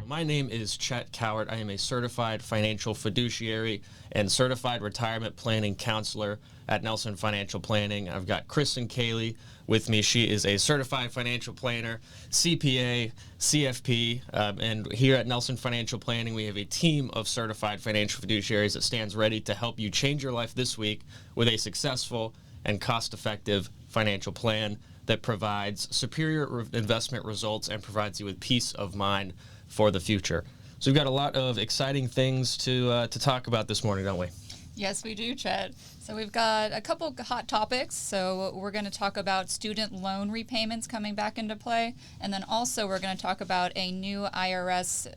My name is Chet Cowart. I am a certified financial fiduciary and certified retirement planning counselor at Nelson Financial Planning. I've got Kristin Cayley with me. She is a certified financial planner, CPA, CFP, and here at Nelson Financial Planning, we have a team of certified financial fiduciaries that stands ready to help you change your life this week with a successful and cost-effective financial plan that provides superior investment results and provides you with peace of mind for the future. So we've got a lot of exciting things to talk about this morning, don't we? Yes, we do, Chet. So we've got a couple hot topics. So we're going to talk about student loan repayments coming back into play, and then also we're going to talk about a new IRS,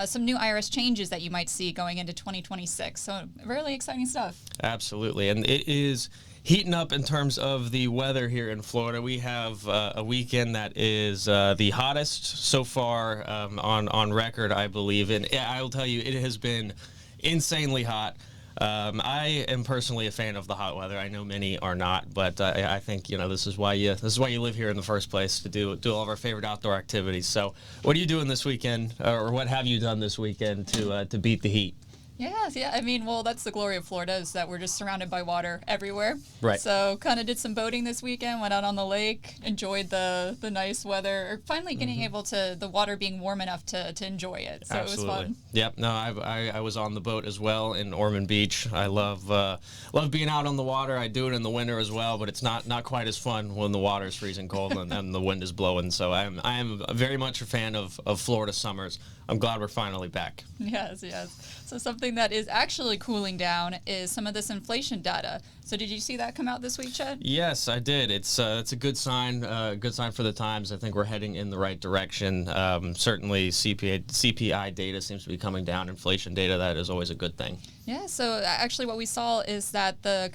some new IRS changes that you might see going into 2026. So really exciting stuff. Absolutely, and it is heating up in terms of the weather here in Florida. We have a weekend that is the hottest so far on record, I believe. And I will tell you, it has been insanely hot. I am personally a fan of the hot weather. I know many are not, but I think this is why you live here in the first place, to do all of our favorite outdoor activities. So, what are you doing this weekend, or what have you done this weekend to beat the heat? Yeah. I mean, well, that's the glory of Florida, is that we're just surrounded by water everywhere. Right. So kind of did some boating this weekend, went out on the lake, enjoyed the nice weather, or finally getting able to, the water being warm enough to enjoy it. So Absolutely. It was fun. Yep. No, I was on the boat as well in Ormond Beach. I love being out on the water. I do it in the winter as well, but it's not quite as fun when the water is freezing cold and the wind is blowing. So I am very much a fan of Florida summers. I'm glad we're finally back. Yes. So something that is actually cooling down is some of this inflation data. So did you see that come out this week, Chet? Yes, I did. It's a good sign. Good sign for the times. I think we're heading in the right direction. Certainly, CPI data seems to be coming down. Inflation data, that is always a good thing. Yeah. So actually, what we saw is that the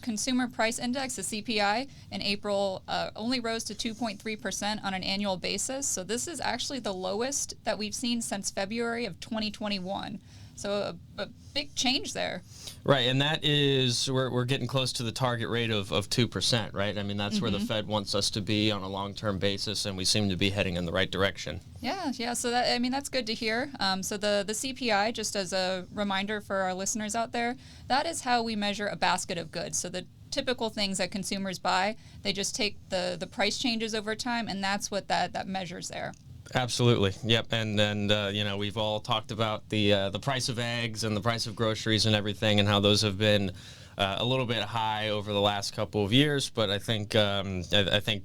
consumer price index, the CPI, in April only rose to 2.3% on an annual basis. So this is actually the lowest that we've seen since February of 2021. So a big change there. Right, and that is, we're getting close to the target rate of 2%, right? I mean, that's where the Fed wants us to be on a long-term basis, and we seem to be heading in the right direction. Yeah. So that's good to hear. So the CPI, just as a reminder for our listeners out there, that is how we measure a basket of goods. So the typical things that consumers buy, they just take the price changes over time, and that's what that measures there. Absolutely. Yep. And we've all talked about the price of eggs and the price of groceries and everything, and how those have been a little bit high over the last couple of years. But I think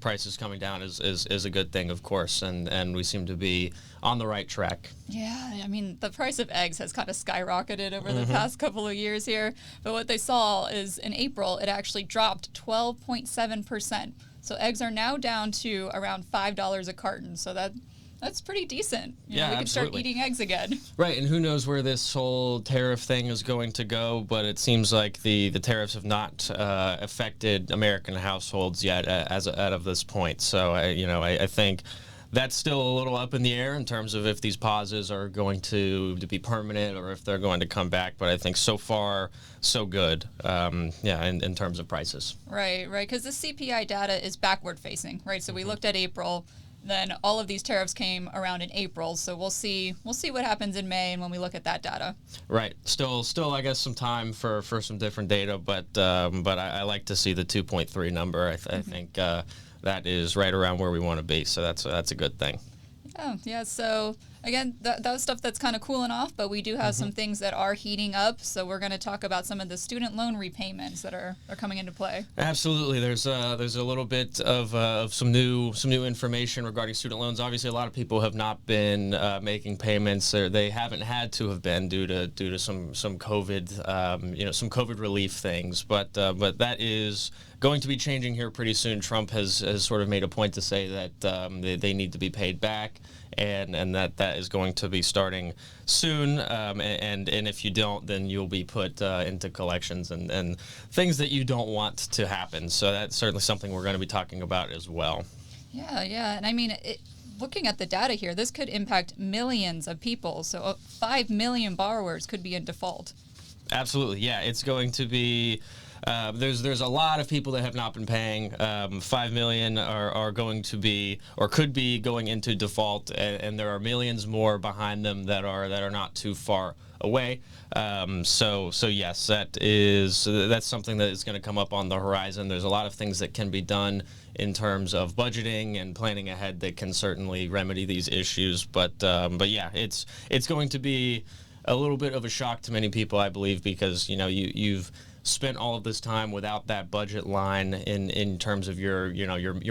prices coming down is a good thing, of course, and we seem to be on the right track. Yeah, I mean, the price of eggs has kind of skyrocketed over the past couple of years here. But what they saw is in April, it actually dropped 12.7%. So eggs are now down to around $5 a carton. So that's pretty decent. We can absolutely start eating eggs again. Right, and who knows where this whole tariff thing is going to go, but it seems like the tariffs have not affected American households yet out of this point. So, I think that's still a little up in the air in terms of if these pauses are going to be permanent or if they're going to come back. But I think so far, so good, in terms of prices. Right, because the CPI data is backward facing, right? So we looked at April. Then all of these tariffs came around in April, so we'll see what happens in May and when we look at that data. Right. Still, I guess some time for some different data, but I like to see the 2.3 number. I think that is right around where we want to be, so that's a good thing. Yeah. So again, that was stuff that's kind of cooling off, but we do have some things that are heating up. So we're going to talk about some of the student loan repayments that are coming into play. Absolutely. There's a little bit of some new information regarding student loans. Obviously, a lot of people have not been making payments, or they haven't had to have been due to some COVID some COVID relief things. But that is going to be changing here pretty soon. Trump has sort of made a point to say that they need to be paid back, and that is going to be starting soon. And if you don't, then you'll be put into collections and things that you don't want to happen. So that's certainly something we're going to be talking about as well. Yeah. And I mean, looking at the data here, this could impact millions of people. So 5 million borrowers could be in default. Absolutely. Yeah, it's going to be there's a lot of people that have not been paying. 5 million are going to be or could be going into default, and there are millions more behind them that are not too far away. So yes, that's something that is going to come up on the horizon. There's a lot of things that can be done in terms of budgeting and planning ahead that can certainly remedy these issues. But yeah, it's going to be a little bit of a shock to many people, I believe, because you've spent all of this time without that budget line in terms of your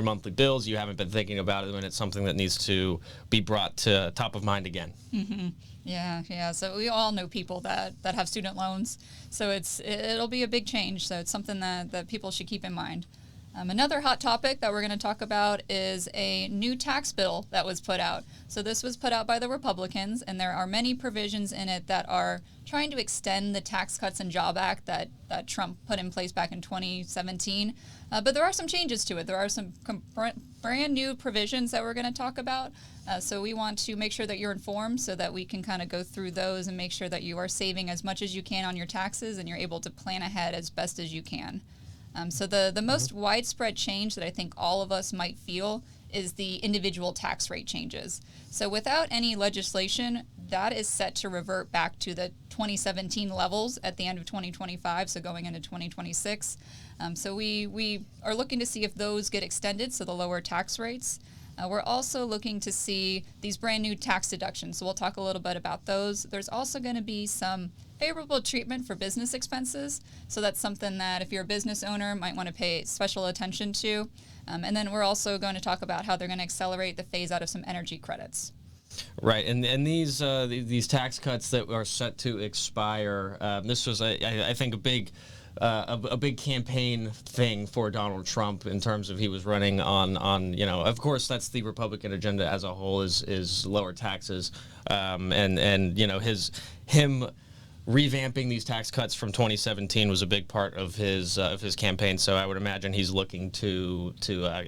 monthly bills. You haven't been thinking about it, and it's something that needs to be brought to top of mind again. Mm-hmm. Yeah. So we all know people that have student loans. So it'll be a big change. So it's something that people should keep in mind. Another hot topic that we're going to talk about is a new tax bill that was put out. So this was put out by the Republicans, and there are many provisions in it that are trying to extend the Tax Cuts and Job Act that Trump put in place back in 2017. But there are some changes to it. There are some brand new provisions that we're going to talk about. So we want to make sure that you're informed so that we can kind of go through those and make sure that you are saving as much as you can on your taxes and you're able to plan ahead as best as you can. So the most widespread change that I think all of us might feel is the individual tax rate changes. So without any legislation, that is set to revert back to the 2017 levels at the end of 2025, so going into 2026. So we are looking to see if those get extended, so the lower tax rates. We're also looking to see these brand new tax deductions, so we'll talk a little bit about those. There's also going to be some favorable treatment for business expenses, so that's something that if you're a business owner might want to pay special attention to. And then we're also going to talk about how they're going to accelerate the phase out of some energy credits. Right, and these tax cuts that are set to expire, this was I think a big campaign thing for Donald Trump in terms of he was running on of course that's the Republican agenda as a whole is lower taxes, and him revamping these tax cuts from 2017 was a big part of his campaign. So I would imagine he's looking to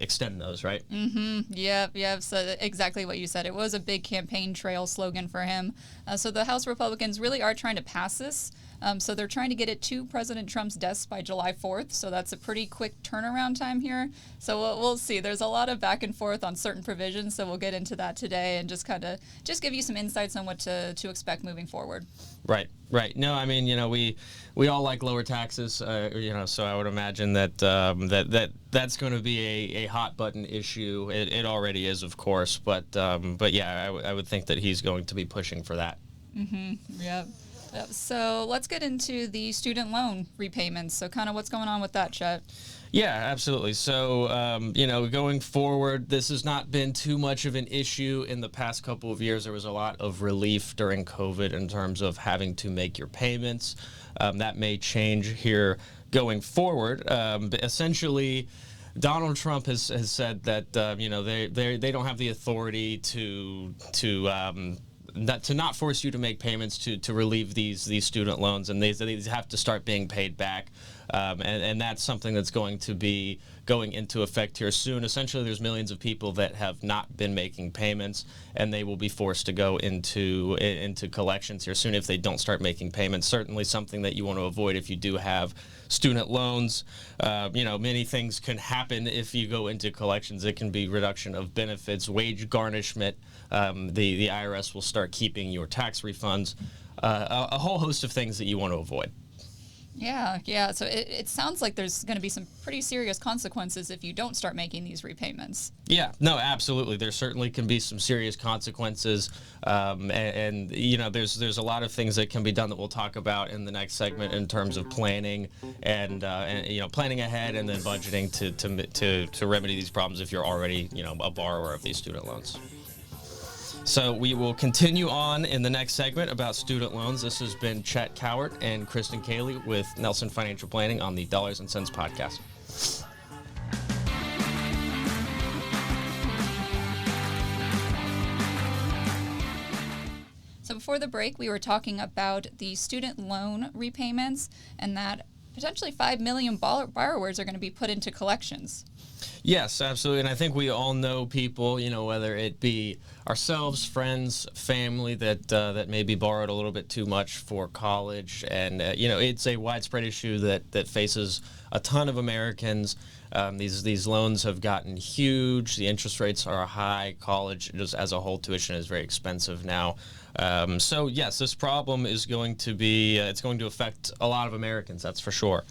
extend those, right? Mm-hmm. Yep. So exactly what you said. It was a big campaign trail slogan for him. So the House Republicans really are trying to pass this. So they're trying to get it to President Trump's desk by July 4th. So that's a pretty quick turnaround time here. So we'll see. There's a lot of back and forth on certain provisions. So we'll get into that today and just give you some insights on what to expect moving forward. Right. No, I mean, we all like lower taxes, so I would imagine that that's going to be a hot button issue. It already is, of course, but yeah, I would think that he's going to be pushing for that. Mm-hmm. Yep. So let's get into the student loan repayments. So kind of what's going on with that, Chet? Yeah, absolutely. So, going forward, this has not been too much of an issue in the past couple of years. There was a lot of relief during COVID in terms of having to make your payments. That may change here going forward. But essentially, Donald Trump has said that they don't have the authority to not force you to make payments to relieve these student loans, and these have to start being paid back. And that's something that's going to be going into effect here soon. Essentially, there's millions of people that have not been making payments, and they will be forced to go into collections here soon if they don't start making payments. Certainly something that you want to avoid if you do have student loans. Many things can happen if you go into collections. It can be reduction of benefits, wage garnishment. The IRS will start keeping your tax refunds, a whole host of things that you want to avoid. Yeah. So it sounds like there's going to be some pretty serious consequences if you don't start making these repayments. Yeah, no, absolutely. There certainly can be some serious consequences, and there's a lot of things that can be done that we'll talk about in the next segment in terms of planning and planning ahead and then budgeting to remedy these problems if you're already a borrower of these student loans. So we will continue on in the next segment about student loans. This has been Chet Cowart and Kristin Cayley with Nelson Financial Planning on the Dollars and Cents podcast. So before the break, we were talking about the student loan repayments and that potentially 5 million borrowers are going to be put into collections. Yes, absolutely. And I think we all know people, whether it be ourselves, friends, family, that maybe borrowed a little bit too much for college. And, it's a widespread issue that faces a ton of Americans. These loans have gotten huge. The interest rates are high. College, just as a whole, tuition is very expensive now. So, yes, this problem is going to be, it's going to affect a lot of Americans, that's for sure.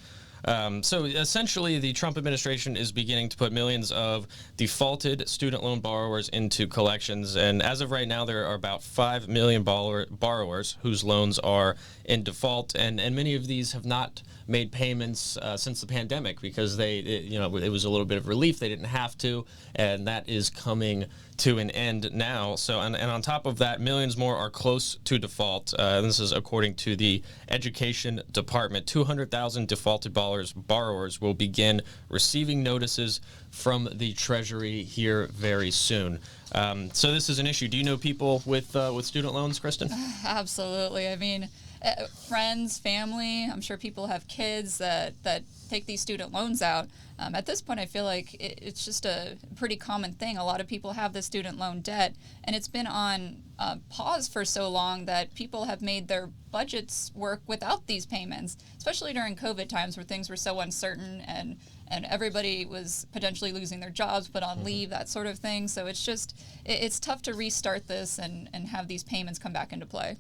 So essentially, the Trump administration is beginning to put millions of defaulted student loan borrowers into collections. And as of right now, there are about 5 million borrowers whose loans are in default. And many of these have not made payments since the pandemic because it was a little bit of relief. They didn't have to. And that is coming to an end now. So, and on top of that, millions more are close to default. This is according to the Education Department. 200,000 defaulted borrowers will begin receiving notices from the Treasury here very soon. So this is an issue. Do you know people with student loans, Kristin? Absolutely. I mean, friends, family, I'm sure people have kids that take these student loans out. At this point, I feel like it's just a pretty common thing. A lot of people have this student loan debt, and it's been on pause for so long that people have made their budgets work without these payments, especially during COVID times where things were so uncertain and everybody was potentially losing their jobs, put on leave, that sort of thing. So it's tough to restart this and have these payments come back into play.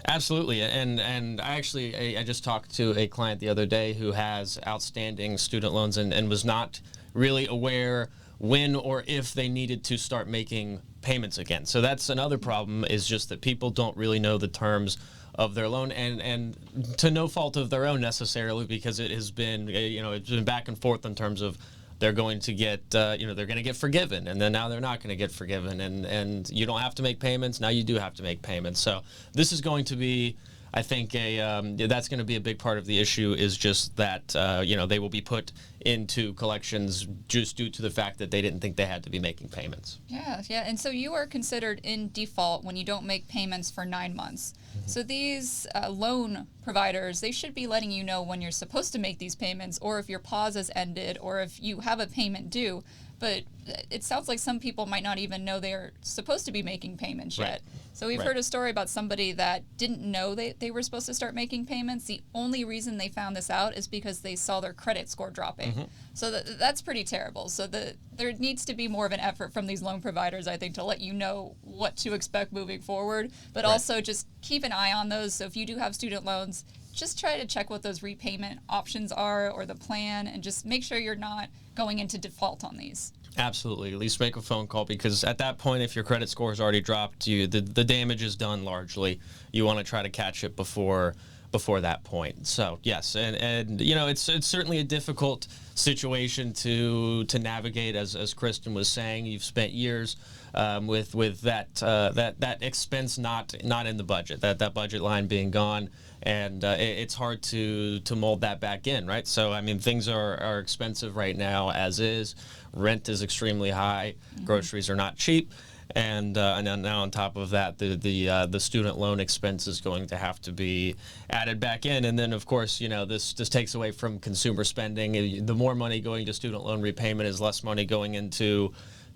Absolutely, and I just talked to a client the other day who has outstanding student loans and was not really aware when or if they needed to start making payments again. So that's another problem, is just that people don't really know the terms of their loan, and to no fault of their own necessarily, because it has been it's been back and forth in terms of they're going to get they're going to get forgiven, and then now they're not going to get forgiven, and you don't have to make payments. Now you do have to make payments. So this is going to be, I think, that's going to be a big part of the issue, is just that they will be put into collections just due to the fact that they didn't think they had to be making payments. Yeah, and so you are considered in default when you don't make payments for 9 months. Mm-hmm. So these loan providers, they should be letting you know when you're supposed to make these payments, or if your pause has ended, or if you have a payment due. But it sounds like some people might not even know they're supposed to be making payments yet. Right. So we've heard a story about somebody that didn't know they were supposed to start making payments. The only reason they found this out is because they saw their credit score dropping. Mm-hmm. So that's pretty terrible. So there needs to be more of an effort from these loan providers, I think, to let you know what to expect moving forward. But also just keep an eye on those. So if you do have student loans, just try to check what those repayment options are or the plan, and just make sure you're not going into default on these. Absolutely. At least make a phone call, because at that point, if your credit score has already dropped, the damage is done largely. You want to try to catch it before that point. So yes, and it's certainly a difficult situation to navigate, as Kristin was saying. You've spent years with that expense not in the budget, that budget line being gone, and it's hard to mold that back in, right? So I mean, things are expensive right now as is. Rent is extremely high. Mm-hmm. Groceries are not cheap. And now on top of that, the student loan expense is going to have to be added back in. And then, of course, this takes away from consumer spending. The more money going to student loan repayment is less money going into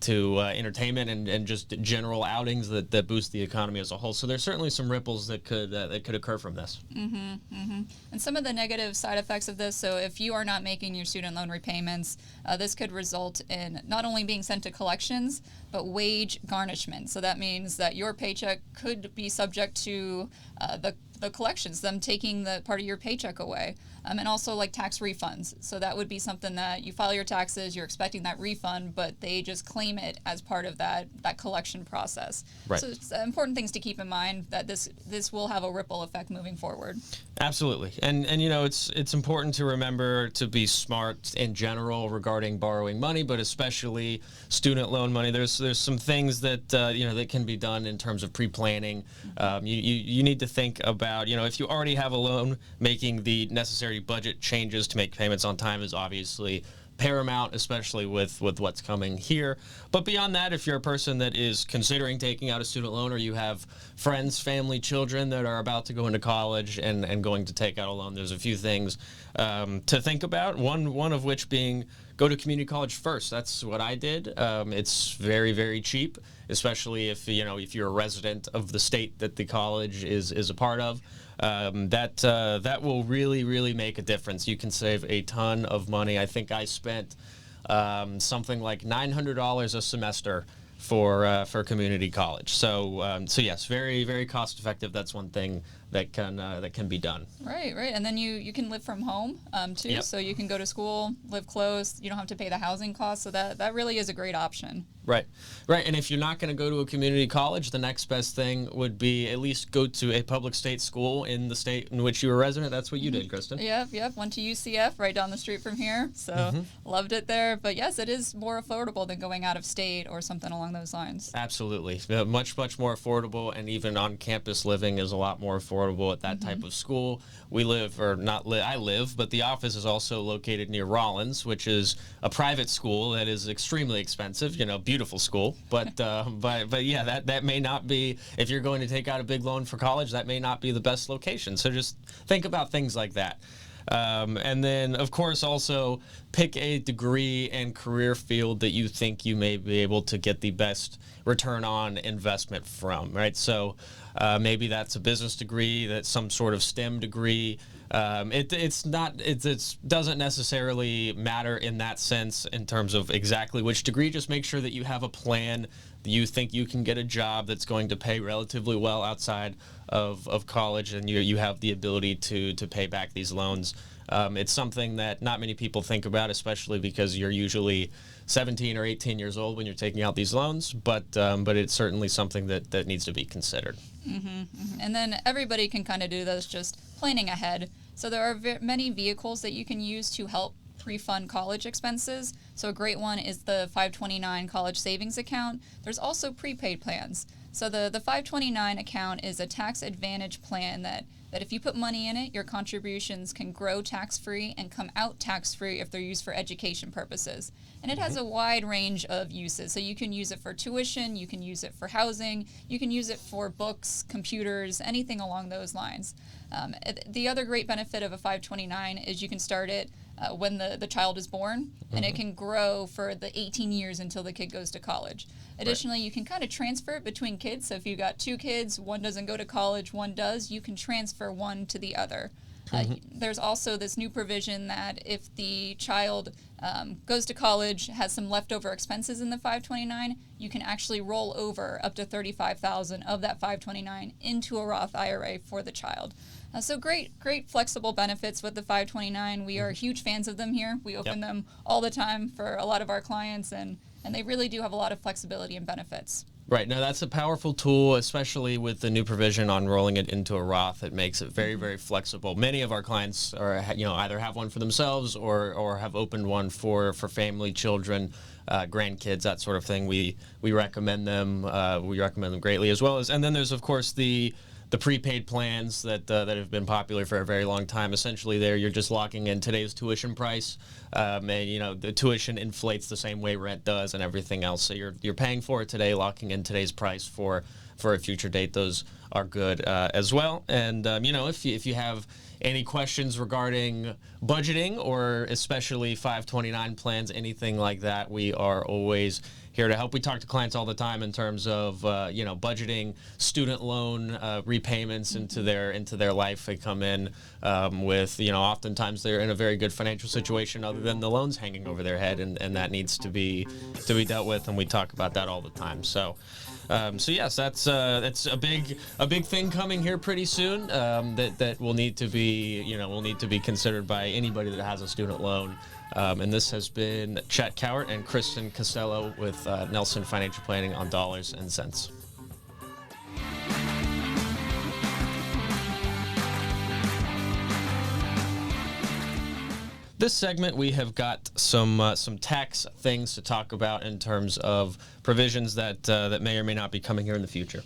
entertainment and just general outings that boost the economy as a whole. So there's certainly some ripples that could occur from this. Mm-hmm, mm-hmm. And some of the negative side effects of this, so if you are not making your student loan repayments, this could result in not only being sent to collections, but wage garnishment. So that means that your paycheck could be subject to the collections, them taking the part of your paycheck away, and also like tax refunds. So that would be something that you file your taxes, you're expecting that refund, but they just claim it as part of that collection process. Right. So it's important things to keep in mind, that this will have a ripple effect moving forward. Absolutely, and it's important to remember to be smart in general regarding borrowing money, but especially student loan money. There's some things that that can be done in terms of pre-planning. You need to think about, if you already have a loan, making the necessary budget changes to make payments on time is obviously paramount, especially with what's coming here. But beyond that, if you're a person that is considering taking out a student loan, or you have friends, family, children that are about to go into college and going to take out a loan, there's a few things to think about. One of which being go to community college first. That's what I did. It's very, very cheap, especially if you're a resident of the state that the college is a part of. That will really, really make a difference. You can save a ton of money. I think I spent something like $900 a semester for community college. So yes, very, very cost effective. That's one thing that can be done. Right. And then you can live from home too. Yep. So you can go to school, live close. You don't have to pay the housing costs. So that really is a great option. Right. And if you're not going to go to a community college, the next best thing would be at least go to a public state school in the state in which you were a resident. That's what you did, Kristin. Yep. Went to UCF right down the street from here. So loved it there. But yes, it is more affordable than going out of state or something along those lines. Absolutely. Much, much more affordable, and even on-campus living is a lot more affordable at that type of school. We live, or not live, I live, but the office is also located near Rollins, which is a private school that is extremely expensive, beautiful school. But yeah, that may not be, if you're going to take out a big loan for college, that may not be the best location. So just think about things like that. And then, of course, also pick a degree and career field that you think you may be able to get the best return on investment from, right? So maybe that's a business degree, that's some sort of STEM degree. It doesn't necessarily matter in that sense in terms of exactly which degree. Just make sure that you have a plan, that you think you can get a job that's going to pay relatively well outside of college, and you have the ability to pay back these loans. It's something that not many people think about, especially because you're usually 17 or 18 years old when you're taking out these loans, but it's certainly something that needs to be considered. And then everybody can kind of do this, just planning ahead. So there are many vehicles that you can use to help pre-fund college expenses. So a great one is the 529 college savings account. There's also prepaid plans. So the 529 account is a tax advantage plan that if you put money in it, your contributions can grow tax-free and come out tax-free if they're used for education purposes. And it has a wide range of uses. So you can use it for tuition, you can use it for housing, you can use it for books, computers, anything along those lines. The other great benefit of a 529 is you can start it when the child is born, and it can grow for the 18 years until the kid goes to college. Additionally, you can kind of transfer it between kids. So if you've got two kids, one doesn't go to college, one does, you can transfer one to the other. There's also this new provision that if the child goes to college, has some leftover expenses in the 529, you can actually roll over up to $35,000 of that 529 into a Roth IRA for the child. So great flexible benefits with the 529. We are huge fans of them here. We open them all the time for a lot of our clients, and they really do have a lot of flexibility and benefits. Right. No, that's a powerful tool, especially with the new provision on rolling it into a Roth. It makes it very, very flexible. Many of our clients are, either have one for themselves or have opened one for family, children, grandkids, that sort of thing. We recommend them. We recommend them greatly, as well as, and then there's of course the prepaid plans that have been popular for a very long time. Essentially, there you're just locking in today's tuition price, and the tuition inflates the same way rent does and everything else. So you're paying for it today, locking in today's price for a future date. Those are good as well. And if you have any questions regarding budgeting or especially 529 plans, anything like that, we are always here to help. We talk to clients all the time in terms of budgeting, student loan repayments into their life. They come in with oftentimes they're in a very good financial situation other than the loans hanging over their head, and that needs to be dealt with, and we talk about that all the time. So yes, that's a big thing coming here pretty soon that will need to be considered by anybody that has a student loan. And this has been Chet Cowart and Kristin Castello with Nelson Financial Planning on Dollars and Cents. This segment, we have got some tax things to talk about in terms of provisions that may or may not be coming here in the future.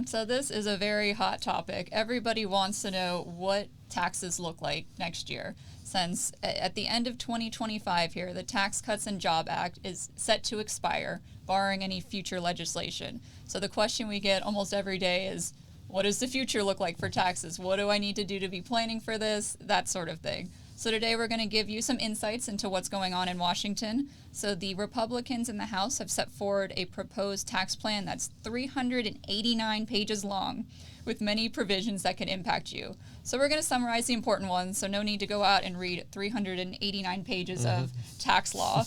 So this is a very hot topic. Everybody wants to know what taxes look like next year, since at the end of 2025 here, the Tax Cuts and Job Act is set to expire, barring any future legislation. So the question we get almost every day is, what does the future look like for taxes? What do I need to do to be planning for this? That sort of thing. So today we're going to give you some insights into what's going on in Washington. So the Republicans in the House have set forward a proposed tax plan that's 389 pages long, with many provisions that can impact you. So we're going to summarize the important ones, so no need to go out and read 389 pages of tax law.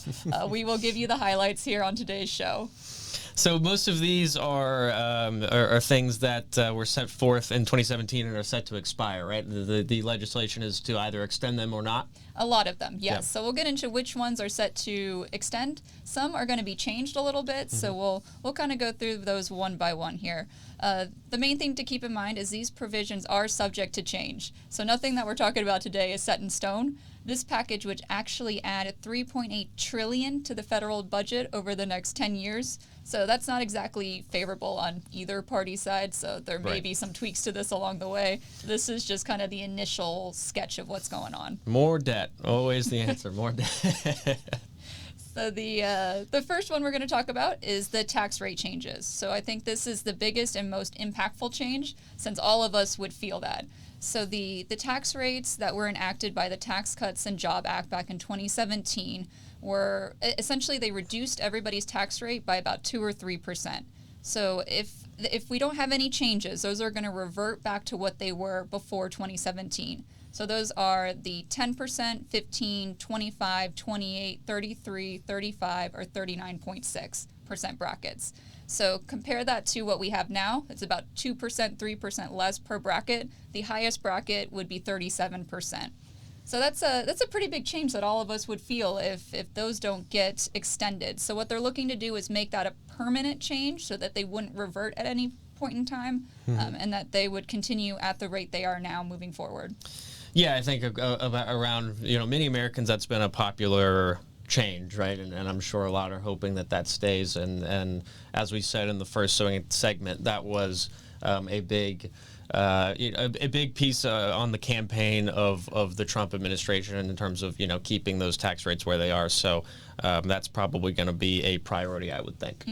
We will give you the highlights here on today's show. So most of these are things that were set forth in 2017 and are set to expire, right? The legislation is to either extend them or not? A lot of them, yes. Yep. So we'll get into which ones are set to extend. Some are going to be changed a little bit, so we'll kind of go through those one by one here. The main thing to keep in mind is these provisions are subject to change. So nothing that we're talking about today is set in stone. This package would actually add $3.8 trillion to the federal budget over the next 10 years. So that's not exactly favorable on either party side, so there may be some tweaks to this along the way. This is just kind of the initial sketch of what's going on. More debt. Always the answer, more debt. So the first one we're going to talk about is the tax rate changes. So I think this is the biggest and most impactful change, since all of us would feel that. So the tax rates that were enacted by the Tax Cuts and Job Act back in 2017 were essentially, they reduced everybody's tax rate by about 2 or 3%. So if we don't have any changes, those are going to revert back to what they were before 2017. So those are the 10%, 15, 25, 28, 33, 35, or 39.6% brackets. So compare that to what we have now. It's about 2%, 3% less per bracket. The highest bracket would be 37%. So that's a pretty big change that all of us would feel if those don't get extended. So what they're looking to do is make that a permanent change so that they wouldn't revert at any point in time, and that they would continue at the rate they are now moving forward. Yeah, I think around many Americans, that's been a popular change, right? And I'm sure a lot are hoping that stays. And as we said in the first segment, that was a big piece on the campaign of the Trump administration in terms of keeping those tax rates where they are. So that's probably going to be a priority, I would think.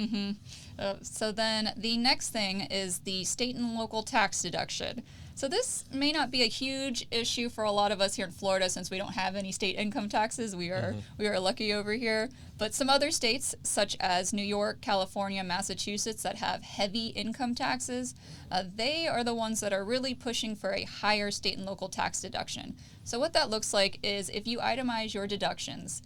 So then the next thing is the state and local tax deduction. So this may not be a huge issue for a lot of us here in Florida, since we don't have any state income taxes. We are lucky over here. But some other states, such as New York, California, Massachusetts, that have heavy income taxes, they are the ones that are really pushing for a higher state and local tax deduction. So what that looks like is, if you itemize your deductions,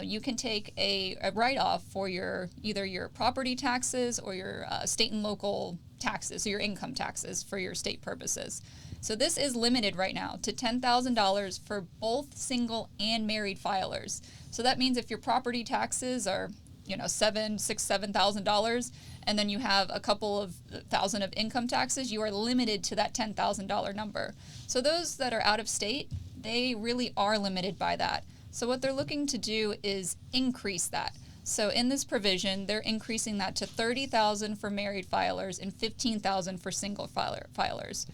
you can take a write-off for either your property taxes or your state and local taxes, so your income taxes for your state purposes. So this is limited right now to $10,000 for both single and married filers. So that means if your property taxes are $7,000, and then you have a couple of thousand of income taxes, you are limited to that $10,000 number. So those that are out of state, they really are limited by that. So what they're looking to do is increase that. So in this provision, they're increasing that to $30,000 for married filers and $15,000 for single filers.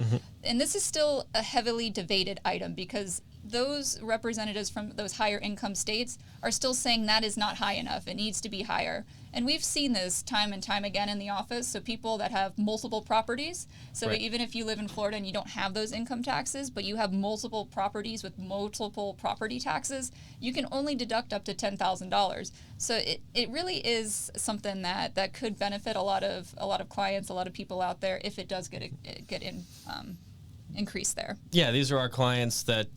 And this is still a heavily debated item, because those representatives from those higher income states are still saying that is not high enough. It needs to be higher. And we've seen this time and time again in the office. So people that have multiple properties. So even if you live in Florida and you don't have those income taxes, but you have multiple properties with multiple property taxes, you can only deduct up to $10,000. So it really is something that could benefit a lot of clients, a lot of people out there, if it does get increase there. Yeah, these are our clients that,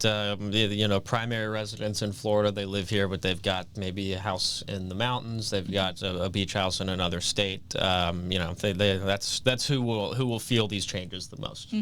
primary residents in Florida. They live here, but they've got maybe a house in the mountains. They've got a beach house in another state. That's who will feel these changes the most.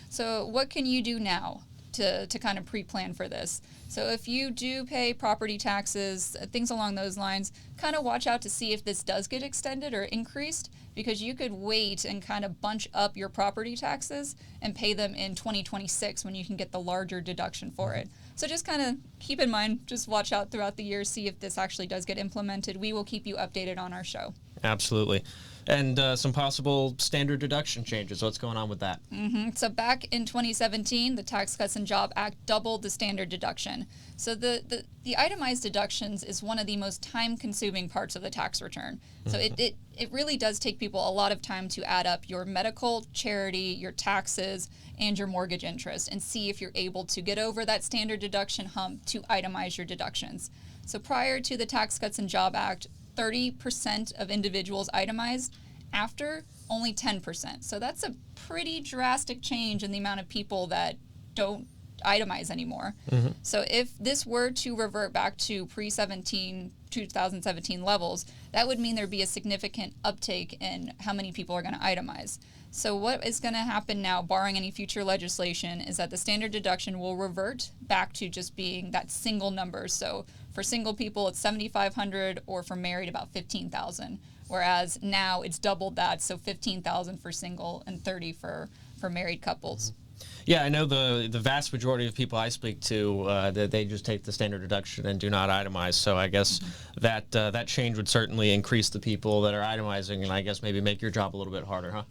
So what can you do now to kind of pre-plan for this? So if you do pay property taxes, things along those lines, kind of watch out to see if this does get extended or increased, because you could wait and kind of bunch up your property taxes and pay them in 2026 when you can get the larger deduction for it. So just kind of keep in mind, just watch out throughout the year, see if this actually does get implemented. We will keep you updated on our show. Absolutely. And some possible standard deduction changes. What's going on with that? So back in 2017, the Tax Cuts and Jobs Act doubled the standard deduction. So the itemized deductions is one of the most time-consuming parts of the tax return. So it really does take people a lot of time to add up your medical, charity, your taxes, and your mortgage interest and see if you're able to get over that standard deduction hump to itemize your deductions. So prior to the Tax Cuts and Jobs Act, 30% of individuals itemized, after only 10%. So that's a pretty drastic change in the amount of people that don't itemize anymore. So if this were to revert back to pre-2017 levels, that would mean there'd be a significant uptake in how many people are going to itemize. So what is going to happen now, barring any future legislation, is that the standard deduction will revert back to just being that single number. So for single people, it's $7,500, or for married, about $15,000. Whereas now it's doubled that, so $15,000 for single and $30,000 for married couples. Yeah, I know the vast majority of people I speak to, that they just take the standard deduction and do not itemize. So I guess that change would certainly increase the people that are itemizing, and I guess maybe make your job a little bit harder, huh?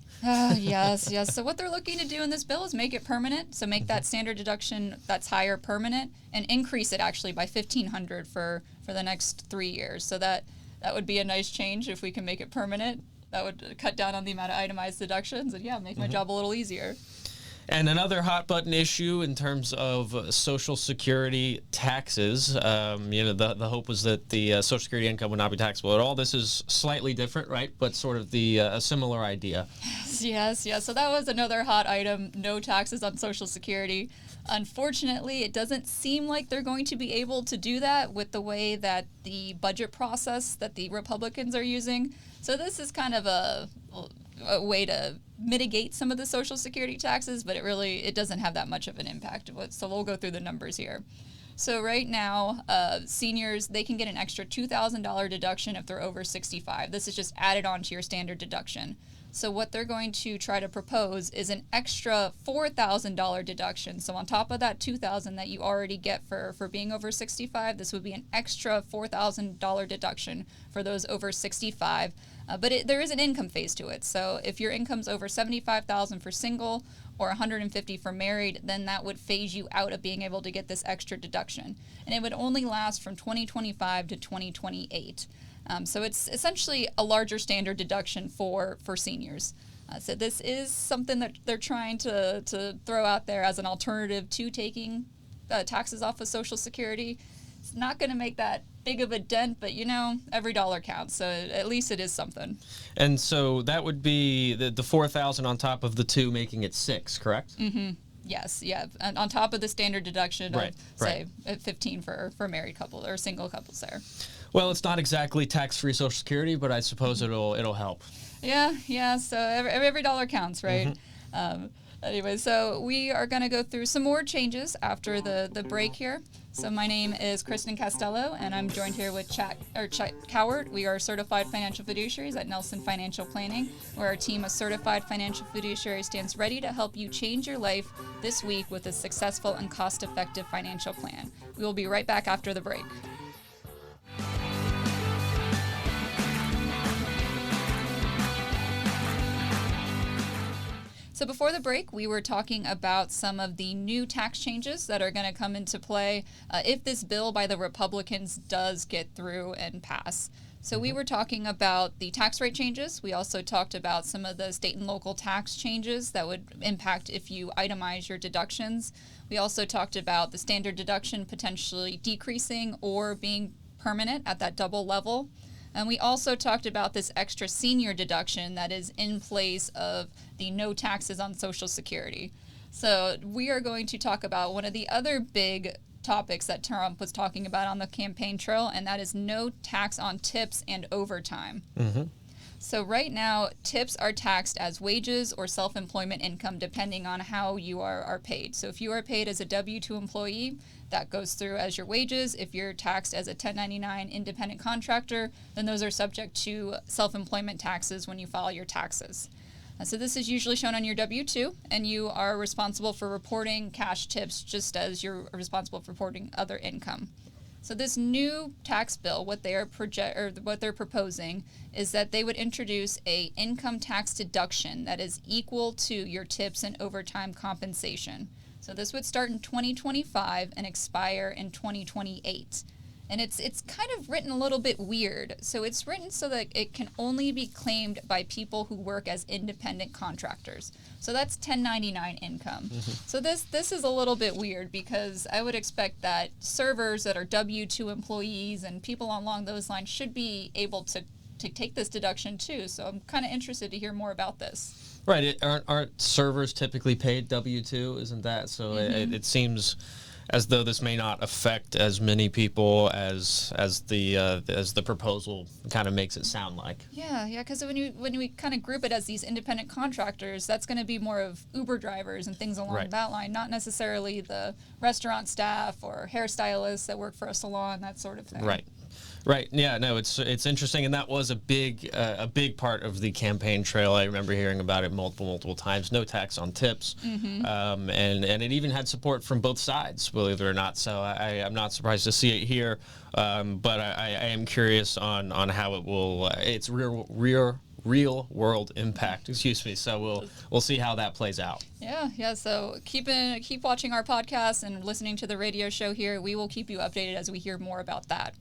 Yes. So what they're looking to do in this bill is make it permanent. So make that standard deduction that's higher permanent, and increase it actually by $1,500 for the next 3 years. So that would be a nice change if we can make it permanent. That would cut down on the amount of itemized deductions and make my job a little easier. And another hot button issue in terms of Social Security taxes, the hope was that the Social Security income would not be taxable at all. This is slightly different, right? But sort of a similar idea. Yes. So that was another hot item, no taxes on Social Security. Unfortunately, it doesn't seem like they're going to be able to do that with the way that the budget process that the Republicans are using. So this is kind of a way to mitigate some of the Social Security taxes, but it doesn't have that much of an impact. So we'll go through the numbers here. So right now, seniors, they can get an extra $2,000 deduction if they're over 65. This is just added on to your standard deduction. So what they're going to try to propose is an extra $4,000 deduction. So on top of that $2,000 that you already get for being over 65, this would be an extra $4,000 deduction for those over 65. But there is an income phase to it. So if your income's over $75,000 for single or $150,000 for married, then that would phase you out of being able to get this extra deduction. And it would only last from 2025 to 2028. So it's essentially a larger standard deduction for seniors. So this is something that they're trying to throw out there as an alternative to taking taxes off of Social Security. It's not going to make that big of a dent, but every dollar counts. So at least it is something. And so that would be the $4,000 on top of the $2,000, making it $6,000, correct? Yes, and on top of the standard deduction of, right. say, $15,000 for married couple or single couples there. Well, it's not exactly tax-free Social Security, but I suppose it'll help. Yeah. So every dollar counts, right? Anyway, so we are going to go through some more changes after the break here. So my name is Kristin Castello, and I'm joined here with Chet Cowart. We are certified financial fiduciaries at Nelson Financial Planning, where our team of certified financial fiduciaries stands ready to help you change your life this week with a successful and cost-effective financial plan. We will be right back after the break. So before the break, we were talking about some of the new tax changes that are going to come into play if this bill by the Republicans does get through and pass. So we were talking about the tax rate changes. We also talked about some of the state and local tax changes that would impact if you itemize your deductions. We also talked about the standard deduction potentially decreasing or being permanent at that double level. And we also talked about this extra senior deduction that is in place of the no taxes on Social Security. So we are going to talk about one of the other big topics that Trump was talking about on the campaign trail, and that is no tax on tips and overtime. So right now, tips are taxed as wages or self-employment income depending on how you are paid. So if you are paid as a W-2 employee, that goes through as your wages. If you're taxed as a 1099 independent contractor, then those are subject to self-employment taxes when you file your taxes. So this is usually shown on your W-2, and you are responsible for reporting cash tips just as you're responsible for reporting other income. So this new tax bill, what they're proposing is that they would introduce a income tax deduction that is equal to your tips and overtime compensation. So this would start in 2025 and expire in 2028. And it's kind of written a little bit weird. So it's written so that it can only be claimed by people who work as independent contractors. So that's 1099 income. So this is a little bit weird because I would expect that servers that are W-2 employees and people along those lines should be able to take this deduction too. So I'm kind of interested to hear more about this. Right. Aren't servers typically paid W-2? Isn't that? So it seems as though this may not affect as many people as the proposal kind of makes it sound like. Yeah, because when we kind of group it as these independent contractors, that's going to be more of Uber drivers and things along that line, not necessarily the restaurant staff or hairstylists that work for a salon, that sort of thing. Right. Yeah. No. It's interesting, and that was a big part of the campaign trail. I remember hearing about it multiple times. No tax on tips, and it even had support from both sides, believe it or not. So I'm not surprised to see it here, but I am curious on how it will. Its real world impact. Excuse me. So we'll see how that plays out. Yeah. So keep watching our podcast and listening to the radio show here. We will keep you updated as we hear more about that.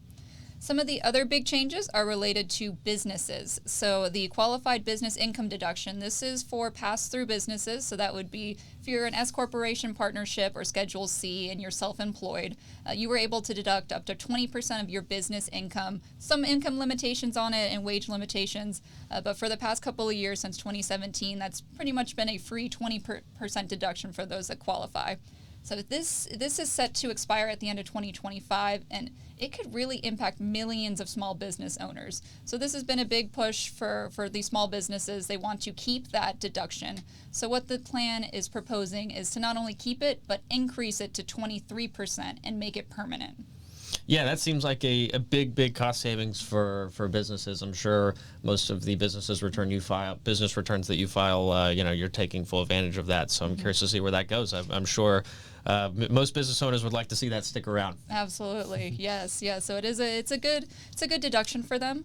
Some of the other big changes are related to businesses. So the qualified business income deduction, this is for pass-through businesses. So that would be if you're an S corporation partnership or Schedule C and you're self-employed, you were able to deduct up to 20% of your business income. Some income limitations on it and wage limitations, but for the past couple of years since 2017, that's pretty much been a free 20% deduction for those that qualify. So this is set to expire at the end of 2025, and it could really impact millions of small business owners. So this has been a big push for these small businesses. They want to keep that deduction. So what the plan is proposing is to not only keep it, but increase it to 23% and make it permanent. Yeah, that seems like a big cost savings for businesses. I'm sure most of the business returns that you file, you're taking full advantage of that. So I'm curious to see where that goes. I'm sure most business owners would like to see that stick around. Absolutely, yes. So it's a good deduction for them.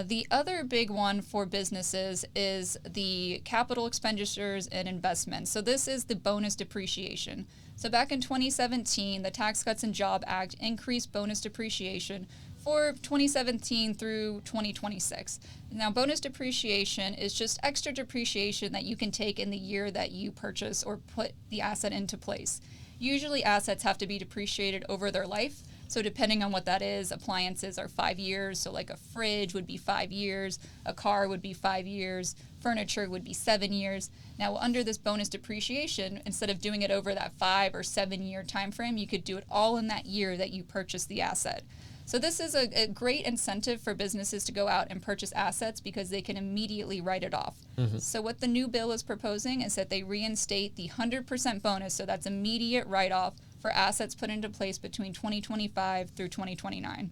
The other big one for businesses is the capital expenditures and investments. So this is the bonus depreciation. So back in 2017, the Tax Cuts and Jobs Act increased bonus depreciation for 2017 through 2026. Now, bonus depreciation is just extra depreciation that you can take in the year that you purchase or put the asset into place. Usually assets have to be depreciated over their life. So depending on what that is, appliances are 5 years. So like a fridge would be 5 years, a car would be 5 years, furniture would be 7 years. Now under this bonus depreciation, instead of doing it over that 5 or 7 year time frame, you could do it all in that year that you purchased the asset. So this is a great incentive for businesses to go out and purchase assets because they can immediately write it off. So what the new bill is proposing is that they reinstate the 100% bonus, so that's immediate write-off for assets put into place between 2025 through 2029.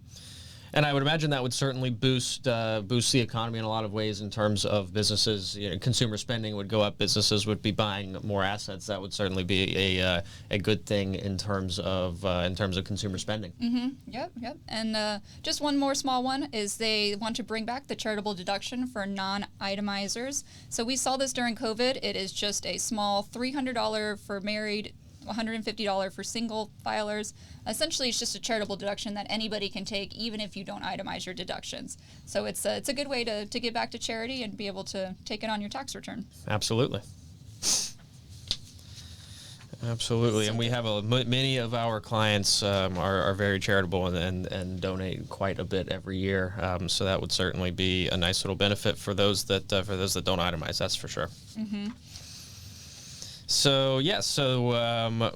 And I would imagine that would certainly boost the economy in a lot of ways in terms of businesses. Consumer spending would go up. Businesses would be buying more assets. That would certainly be a good thing in terms of consumer spending. Yep. And just one more small one is they want to bring back the charitable deduction for non-itemizers. So we saw this during COVID. It is just a small $300 for married, $150 for single filers. Essentially, it's just a charitable deduction that anybody can take, even if you don't itemize your deductions. So it's a good way to give back to charity and be able to take it on your tax return. Absolutely. And we have many of our clients are very charitable and donate quite a bit every year. So that would certainly be a nice little benefit for those that don't itemize. That's for sure. So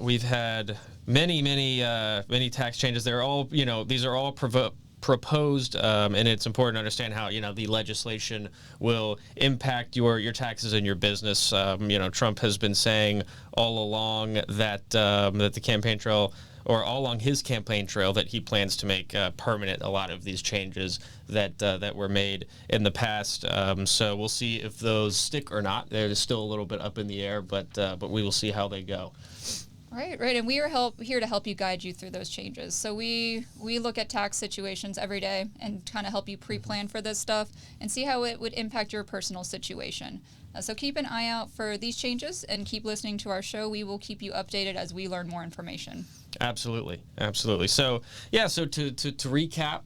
we've had many tax changes. They're all these are all proposed, and it's important to understand how the legislation will impact your taxes and your business. Trump has been saying all along that the campaign trail, or all along his campaign trail, that he plans to make permanent a lot of these changes that were made in the past. So we'll see if those stick or not. They're still a little bit up in the air, but we will see how they go. Right, right, and we are here to help you guide you through those changes. So we look at tax situations every day and kind of help you pre-plan for this stuff and see how it would impact your personal situation. So keep an eye out for these changes and keep listening to our show. We will keep you updated as we learn more information. Absolutely, absolutely. So yeah, so to recap,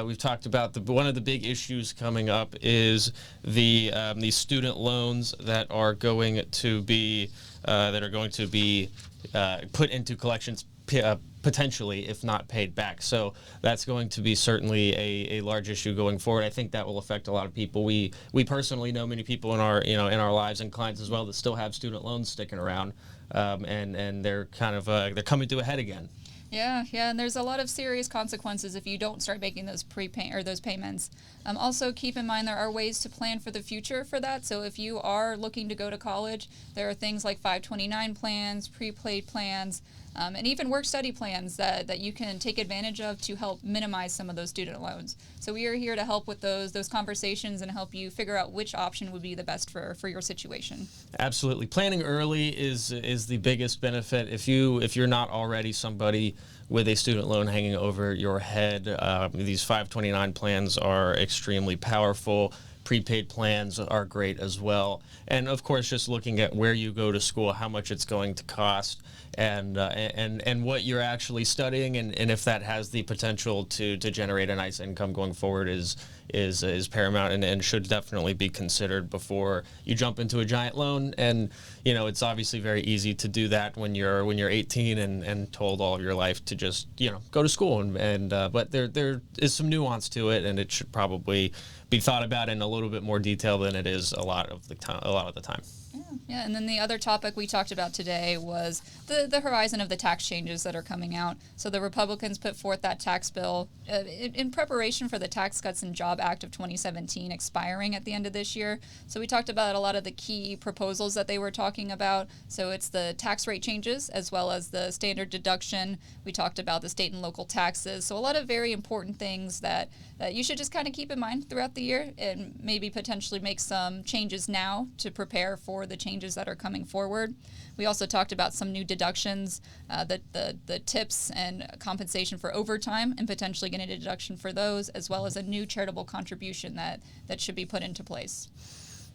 we've talked about one of the big issues coming up is the student loans that are going to be put into collections potentially, if not paid back. So that's going to be certainly a large issue going forward. I think that will affect a lot of people. We personally know many people in our lives and clients as well that still have student loans sticking around, and they're kind of they're coming to a head again. Yeah, and there's a lot of serious consequences if you don't start making those those payments. Also, keep in mind there are ways to plan for the future for that. So if you are looking to go to college, there are things like 529 plans, prepaid plans, and even work-study plans that you can take advantage of to help minimize some of those student loans. So we are here to help with those conversations and help you figure out which option would be the best for your situation. Absolutely. Planning early is the biggest benefit. If you're not already somebody with a student loan hanging over your head, these 529 plans are extremely powerful. Prepaid plans are great as well. And of course, just looking at where you go to school, how much it's going to cost, and what you're actually studying, and if that has the potential to generate a nice income going forward is paramount and should definitely be considered before you jump into a giant loan. And it's obviously very easy to do that when you're 18 and told all of your life to just go to school, but there is some nuance to it, and it should probably be thought about in a little bit more detail than it is a lot of the time. Yeah, and then the other topic we talked about today was the horizon of the tax changes that are coming out. So the Republicans put forth that tax bill in preparation for the Tax Cuts and Job Act of 2017 expiring at the end of this year. So we talked about a lot of the key proposals that they were talking about. So it's the tax rate changes as well as the standard deduction. We talked about the state and local taxes. So a lot of very important things that you should just kind of keep in mind throughout the year and maybe potentially make some changes now to prepare for the changes that are coming forward. We also talked about some new deductions, the tips and compensation for overtime, and potentially getting a deduction for those, as well as a new charitable contribution that should be put into place.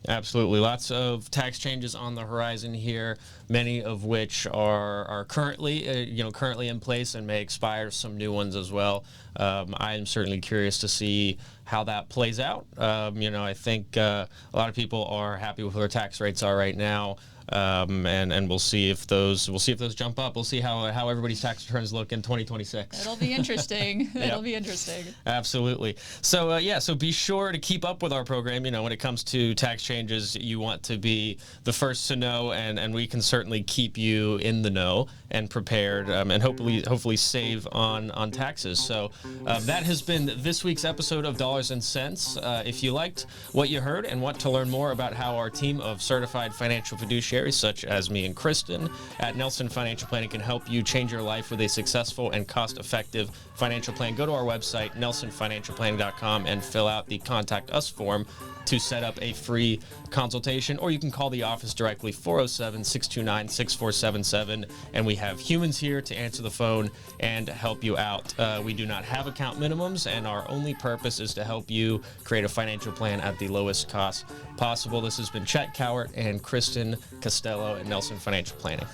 Absolutely. Lots of tax changes on the horizon here, many of which are currently in place and may expire, some new ones as well. I am certainly curious to see how that plays out. I think a lot of people are happy with where their tax rates are right now. And we'll see if those jump up. We'll see how everybody's tax returns look in 2026. It'll be interesting. It'll be interesting. Absolutely. So so be sure to keep up with our program. When it comes to tax changes, you want to be the first to know, and we can certainly keep you in the know and prepared, and hopefully save on taxes. So that has been this week's episode of Dollars and Cents. If you liked what you heard and want to learn more about how our team of certified financial fiduciaries such as me and Kristin at Nelson Financial Planning can help you change your life with a successful and cost-effective financial plan, go to our website, nelsonfinancialplanning.com, and fill out the Contact Us form to set up a free consultation, or you can call the office directly, 407-629-6477, and we have humans here to answer the phone and help you out. We do not have account minimums, and our only purpose is to help you create a financial plan at the lowest cost possible. This has been Chet, Cowart, and Kristin Castello at Nelson Financial Planning.